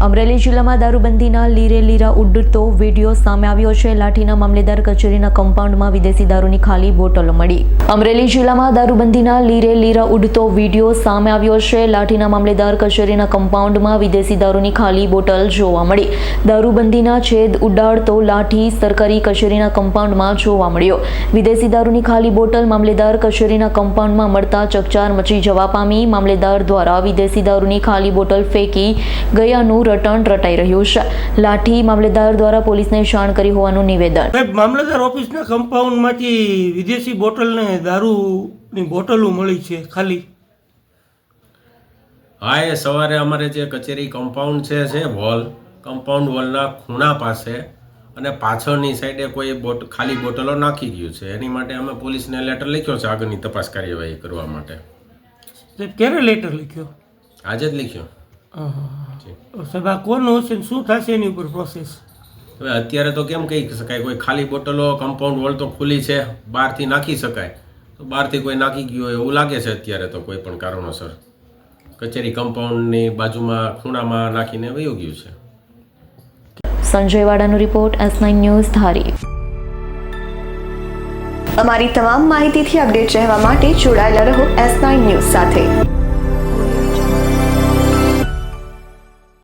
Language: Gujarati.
અમરેલી જિલ્લામાં દારૂબંધીના લીરે લીરા ઉડતો વિડીયો સામે આવ્યો છે। લાઠીના મામલેદાર કચેરીના કમ્પાઉન્ડમાં વિદેશી દારૂની ખાલી બોટલો મળી। અમરેલી જિલ્લામાં દારૂબંધીના લીરે લીરા ઉડતો વિડીયો સામે આવ્યો છે। લાઠીના મામલેદાર કચેરીના કમ્પાઉન્ડમાં વિદેશી દારૂની ખાલી બોટલ જોવા મળી। દારૂબંધીના છેદ ઉડાડતો લાઠી સરકારી કચેરીના કમ્પાઉન્ડમાં જોવા મળ્યો। વિદેશી દારૂની ખાલી બોટલ મામલેદાર કચેરીના કમ્પાઉન્ડમાં મળતા ચકચાર મચી જવા પામી। મામલેદાર દ્વારા વિદેશી દારૂની ખાલી બોટલ ફેંકી ગયાનું રટણ રટાઈ રહ્યું છે। લાઠી મામલેદાર દ્વારા પોલીસને જાણ કરી હોવાનું નિવેદન। મામલતદાર ઓફિસના કમ્પાઉન્ડમાંથી વિદેશી બોટલને દારૂની બોટલો મળી છે ખાલી। હા, એ સવારે અમારે જે કચેરી કમ્પાઉન્ડ છે વોલ કમ્પાઉન્ડ વોલના ખૂણા પાસે અને પાછળની સાઈડે કોઈ ખાલી બોટલો નાખી ગયું છે। એની માટે અમે પોલીસને લેટર લખ્યો છે આગળની તપાસ કાર્યવાહી કરવા માટે। ક્યારે લેટર લખ્યો? આજે જ લખ્યો। સાહેબ, આ કોનું હશે ને શું થશે એની ઉપર પ્રોસેસ? હવે અત્યારે તો કેમ કહી શકાય, કોઈ ખાલી બોટલો કમ્પાઉન્ડ વોલ તો ખુલ્લી છે, બહારથી નાખી શકાય, તો બહારથી કોઈ નાખી ગયું હોય એવું લાગે છે અત્યારે તો કોઈ પણ કારણોસર કચેરી કમ્પાઉન્ડની બાજુમાં ખૂણામાં નાખીને વયું ગયું છે। સંજય વાડાનો રિપોર્ટ, S9 ન્યૂઝ, ધારી। અમારી તમામ માહિતીથી અપડેટ રહેવા માટે જોડાયેલા રહો S9 ન્યૂઝ સાથે।